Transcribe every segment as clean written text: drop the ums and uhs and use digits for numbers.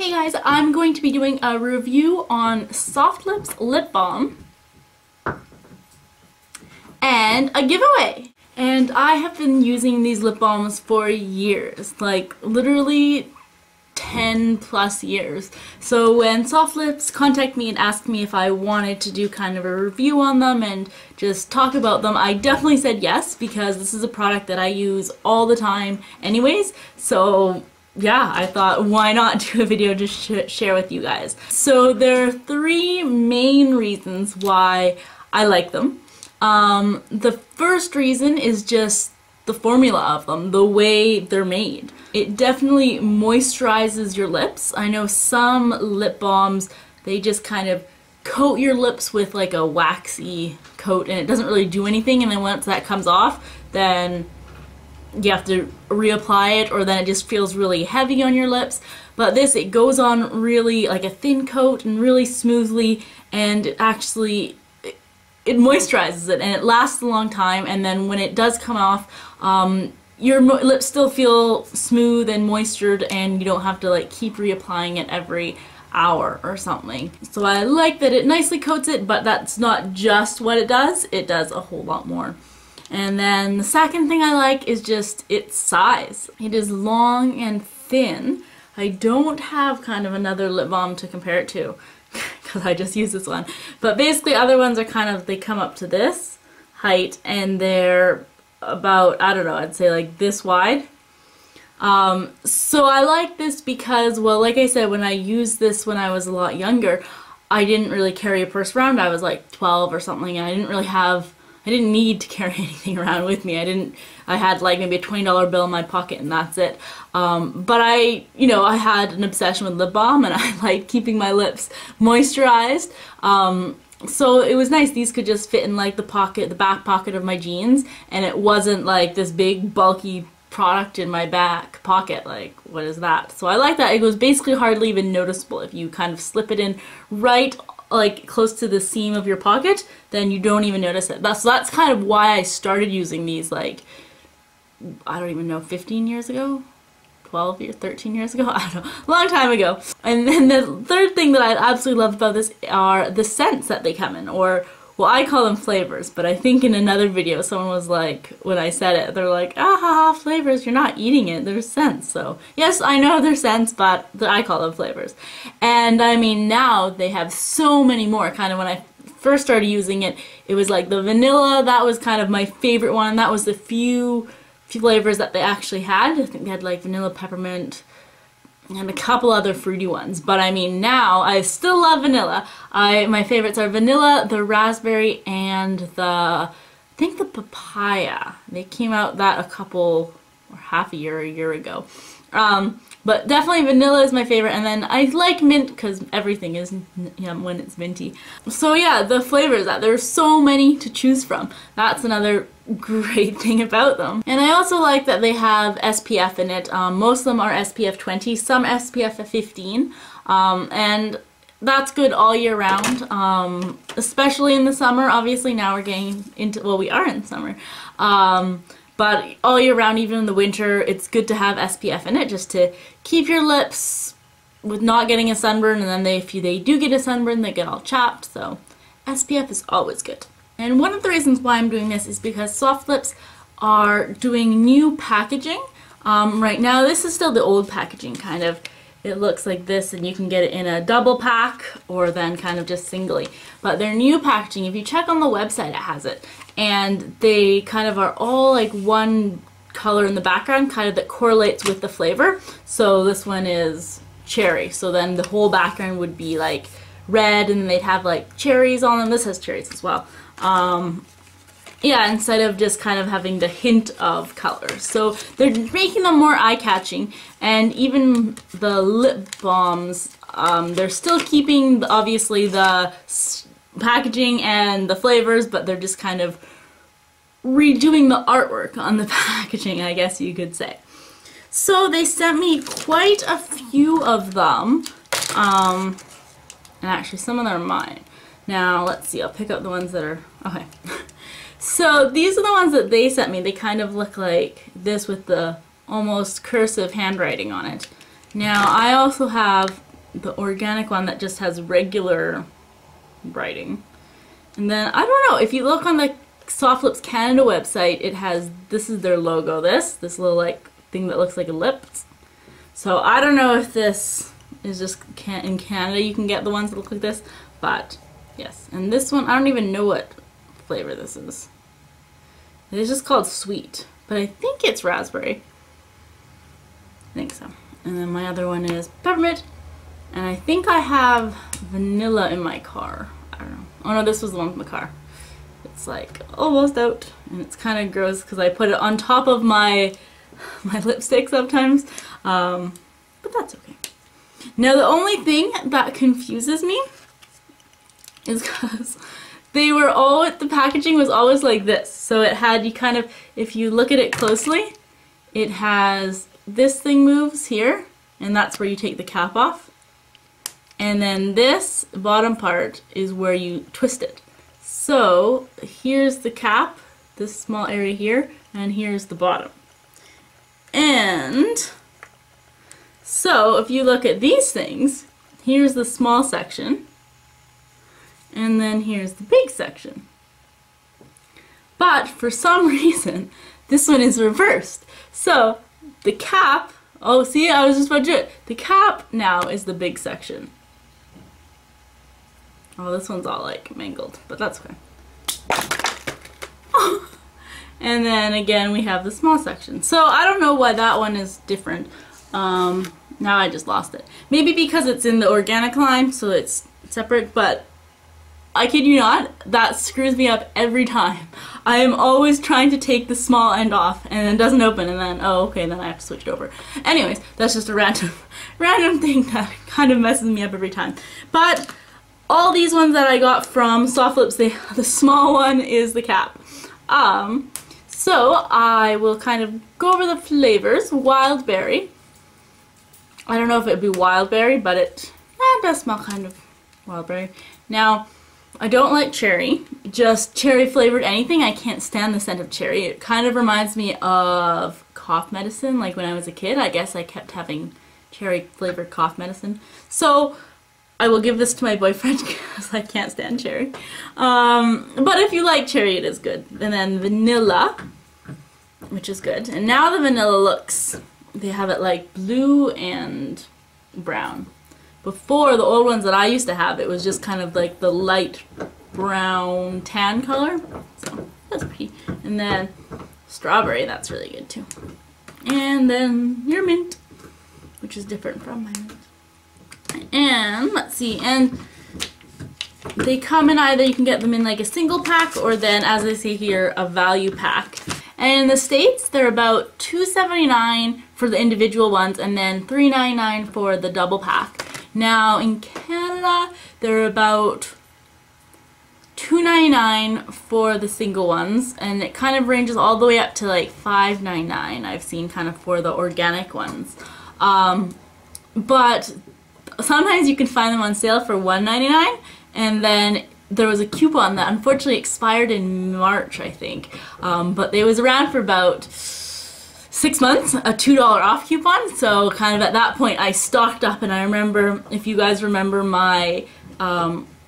Hey guys, I'm going to be doing a review on Softlips Lip Balm and a giveaway. And I have been using these lip balms for years, like literally 10 plus years. So when Softlips contacted me and asked me if I wanted to do kind of a review on them and just talk about them, I definitely said yes, because this is a product that I use all the time anyways. So yeah, I thought why not do a video to share with you guys. So there are three main reasons why I like them. The first reason is just the formula of them, the way they're made. It definitely moisturizes your lips. I know some lip balms, they just kind of coat your lips with like a waxy coat and it doesn't really do anything, and then once that comes off, then you have to reapply it, or then it just feels really heavy on your lips. But this, it goes on really like a thin coat and really smoothly, and it actually it moisturizes it and it lasts a long time. And then when it does come off, your lips still feel smooth and moistured, and you don't have to like keep reapplying it every hour or something. So I like that it nicely coats it, but that's not just what it does a whole lot more. And then the second thing I like is just its size. It is long and thin. I don't have kind of another lip balm to compare it to because I just use this one. But basically other ones are kind of, they come up to this height and they're about, I don't know, I'd say like this wide. So I like this because, well, like I said, when I used this when I was a lot younger, I didn't really carry a purse around. I was like 12 or something, and I didn't need to carry anything around with me. I had like maybe a $20 bill in my pocket and that's it. But I had an obsession with lip balm, and I like keeping my lips moisturized. So it was nice. These could just fit in like the back pocket of my jeans, and it wasn't like this big bulky product in my back pocket. Like, what is that? So I like that. It was basically hardly even noticeable. If you kind of slip it in right like close to the seam of your pocket, then you don't even notice it. That's kind of why I started using these, like, I don't even know, 15 years ago? 12 years, 13 years ago? I don't know, a long time ago. And then the third thing that I absolutely love about this are the scents that they come in, or, well, I call them flavors, but I think in another video someone was like, when I said it, they're like, ah ha ha, flavors, you're not eating it, they're scents. So yes, I know they're scents, but I call them flavors. And I mean, now they have so many more. Kind of when I first started using it, it was like the vanilla, that was kind of my favorite one. That was the few flavors that they actually had. I think they had like vanilla, peppermint, and a couple other fruity ones. But I mean, now I still love vanilla. My favorites are vanilla, the raspberry, and I think the papaya. They came out that a couple, or half a year ago. But definitely vanilla is my favorite, and then I like mint because everything is when it's minty. So yeah, the flavors, there's so many to choose from. That's another great thing about them. And I also like that they have SPF in it. Most of them are SPF 20, some SPF 15, and that's good all year round, especially in the summer. Obviously now we're getting into, well, we are in summer. But all year round, even in the winter, it's good to have SPF in it just to keep your lips with not getting a sunburn, and then if they do get a sunburn, they get all chapped. So SPF is always good. And one of the reasons why I'm doing this is because Softlips are doing new packaging. Right now, this is still the old packaging, kind of. It looks like this, and you can get it in a double pack or then kind of just singly. But their new packaging, if you check on the website, it has it. And they kind of are all like one color in the background, kind of that correlates with the flavor. So this one is cherry, so then the whole background would be like red, and they'd have like cherries on them. This has cherries as well. Yeah, instead of just kind of having the hint of color. So they're making them more eye-catching, and even the lip balms, they're still keeping, obviously, the packaging and the flavors, but they're just kind of redoing the artwork on the packaging, I guess you could say. So they sent me quite a few of them, and actually some of them are mine. Now, let's see, I'll pick up the ones that are, okay. So these are the ones that they sent me. They kind of look like this with the almost cursive handwriting on it. Now I also have the organic one that just has regular writing. And then, I don't know, if you look on the Softlips Canada website, it has, this is their logo, this little like thing that looks like a lip. So I don't know if this is just in Canada you can get the ones that look like this, but yes. And this one, I don't even know what flavor this is. It is just called Sweet, but I think it's raspberry. I think so. And then my other one is peppermint, and I think I have vanilla in my car. I don't know. Oh no, this was the one from the car. It's like almost out, and it's kind of gross because I put it on top of my lipstick sometimes, but that's okay. Now the only thing that confuses me is because they were all, the packaging was always like this. So it had, you kind of, if you look at it closely, it has, this thing moves here, and that's where you take the cap off. And then this bottom part is where you twist it. So here's the cap, this small area here, and here's the bottom. And so if you look at these things, here's the small section, and then here's the big section. But for some reason, this one is reversed. So the cap, oh see, I was just about to do it. The cap now is the big section. Oh, this one's all like mangled, but that's okay. And then again, we have the small section. So I don't know why that one is different. Now I just lost it. Maybe because it's in the organic line, so it's separate, but I kid you not, that screws me up every time. I am always trying to take the small end off, and it doesn't open, and then, oh, okay, then I have to switch it over. Anyways, that's just a random thing that kind of messes me up every time. But all these ones that I got from Softlips, the small one is the cap. So I will kind of go over the flavors. Wild berry. I don't know if it would be wild berry, but it does smell kind of wild berry. Now, I don't like cherry, just cherry flavored anything. I can't stand the scent of cherry. It kind of reminds me of cough medicine, like when I was a kid. I guess I kept having cherry flavored cough medicine. So I will give this to my boyfriend because I can't stand cherry. But if you like cherry, it is good. And then vanilla, which is good. And now the vanilla looks, they have it like blue and brown. Before, the old ones that I used to have, it was just kind of like the light brown tan color. So that's pretty. And then strawberry, that's really good too. And then your mint, which is different from my mint. And let's see, and they come in either, you can get them in like a single pack, or then, as I see here, a value pack. And in the States, they're about $2.79 for the individual ones, and then $3.99 for the double pack. Now in Canada, they're about $2.99 for the single ones, and it kind of ranges all the way up to like $5.99 I've seen kind of for the organic ones. But sometimes you can find them on sale for $1.99, and then there was a coupon that unfortunately expired in March, I think. But they was around for about 6 months, a $2 off coupon. So kind of at that point I stocked up, and I remember, if you guys remember my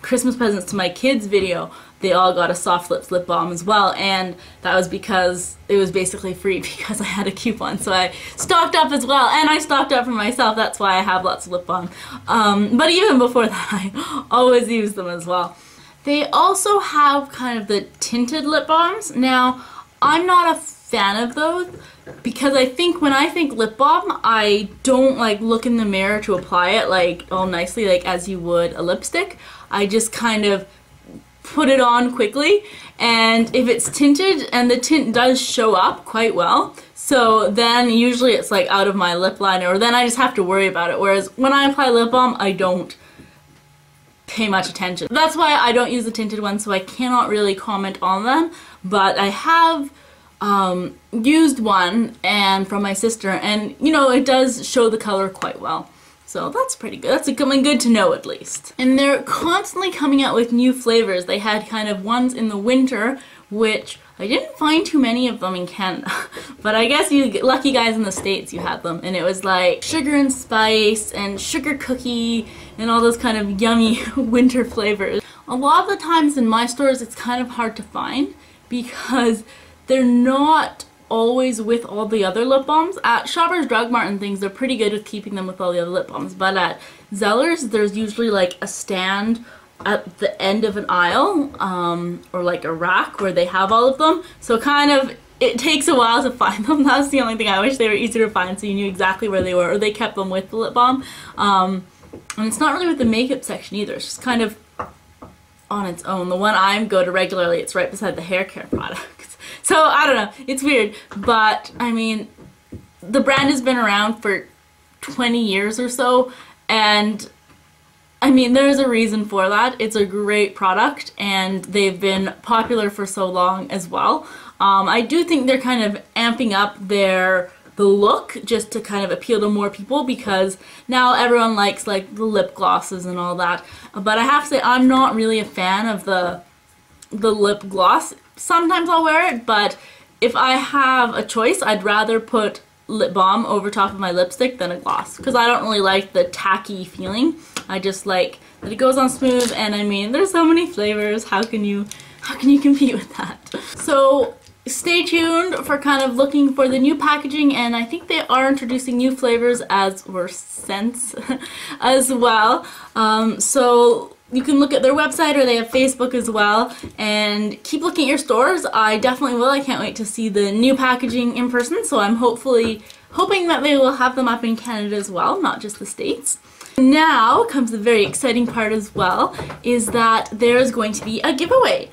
Christmas presents to my kids video, they all got a Softlips lip balm as well, and that was because it was basically free because I had a coupon. So I stocked up as well, and I stocked up for myself. That's why I have lots of lip balm. But even before that, I always use them as well. They also have kind of the tinted lip balms. Now, I'm not a fan of those because I think when I think lip balm, I don't like look in the mirror to apply it like all nicely like as you would a lipstick. I just kind of put it on quickly, and if it's tinted, and the tint does show up quite well, so then usually it's like out of my lip liner, or then I just have to worry about it, whereas when I apply lip balm, I don't pay much attention. That's why I don't use the tinted ones, so I cannot really comment on them, but I have used one and from my sister, and you know, it does show the color quite well. So that's pretty good. That's good to know at least. And they're constantly coming out with new flavors. They had kind of ones in the winter, which I didn't find too many of them in Canada, but I guess you lucky guys in the States, you had them. And it was like sugar and spice and sugar cookie and all those kind of yummy winter flavors. A lot of the times in my stores it's kind of hard to find because they're not always with all the other lip balms. At Shoppers Drug Mart and things, they're pretty good with keeping them with all the other lip balms, but at Zeller's there's usually like a stand at the end of an aisle or like a rack where they have all of them, so kind of it takes a while to find them. That's the only thing. I wish they were easier to find so you knew exactly where they were, or they kept them with the lip balm. And it's not really with the makeup section either, it's just kind of on its own. The one I go to regularly, it's right beside the hair care products. So I don't know, it's weird, but I mean the brand has been around for 20 years or so, and I mean, there's a reason for that. It's a great product and they've been popular for so long as well. I do think they're kind of amping up the look just to kind of appeal to more people, because now everyone likes like the lip glosses and all that. But I have to say, I'm not really a fan of the lip gloss. Sometimes I'll wear it, but if I have a choice, I'd rather put lip balm over top of my lipstick than a gloss, because I don't really like the tacky feeling. I just like that it goes on smooth, and I mean there's so many flavors, how can you compete with that? So stay tuned for kind of looking for the new packaging, and I think they are introducing new flavors or scents as well. So you can look at their website, or they have Facebook as well, and keep looking at your stores. I definitely will. I can't wait to see the new packaging in person, so I'm hoping that they will have them up in Canada as well, not just the States. Now comes the very exciting part as well, is that there's going to be a giveaway.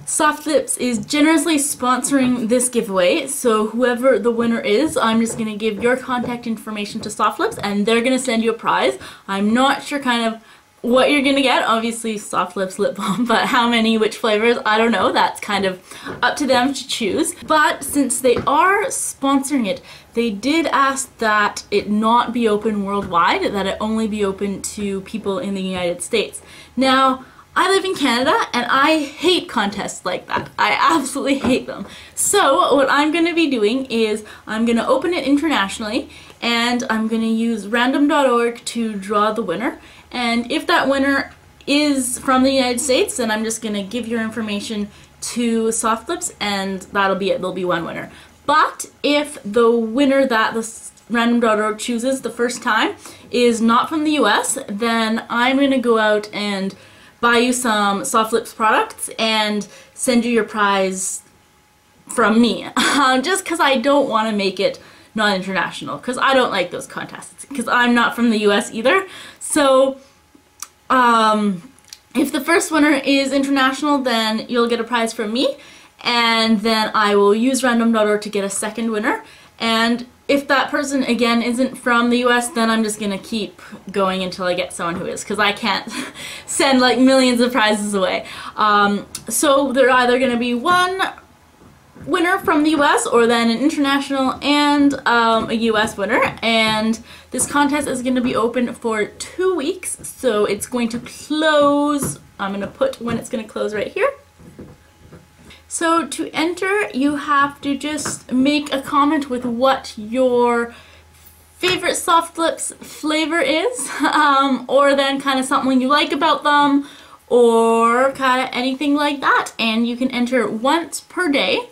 Softlips is generously sponsoring this giveaway, so whoever the winner is, I'm just going to give your contact information to Softlips and they're going to send you a prize. I'm not sure kind of what you're gonna get, obviously Softlips lip balm, but how many, which flavors, I don't know. That's kind of up to them to choose. But since they are sponsoring it, they did ask that it not be open worldwide, that it only be open to people in the United States. Now, I live in Canada and I hate contests like that. I absolutely hate them. So what I'm going to be doing is I'm going to open it internationally, and I'm going to use random.org to draw the winner. And if that winner is from the United States, then I'm just going to give your information to Softlips and that'll be it. There'll be one winner. But if the winner that the random.org chooses the first time is not from the US, then I'm going to go out and buy you some Softlips products and send you your prize from me. Just because I don't want to make it not international, because I don't like those contests, because I'm not from the US either. So if the first winner is international, then you'll get a prize from me, and then I will use random.org to get a second winner. And if that person again isn't from the US, then I'm just gonna keep going until I get someone who is, because I can't send like millions of prizes away. So they're either gonna be one winner from the US, or then an international and a US winner. And this contest is going to be open for 2 weeks, so it's going to close, I'm going to put when it's going to close right here. So to enter, you have to just make a comment with what your favorite Softlips flavor is, or then kind of something you like about them, or kind of anything like that. And you can enter once per day.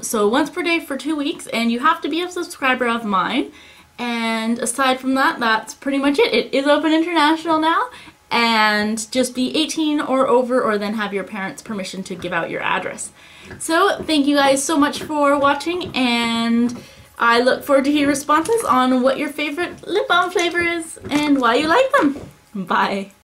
So once per day for 2 weeks, and you have to be a subscriber of mine. And aside from that, that's pretty much it. It is open international now, and just be 18 or over, or then have your parents' permission to give out your address. So thank you guys so much for watching, and I look forward to hear responses on what your favorite lip balm flavor is and why you like them. Bye.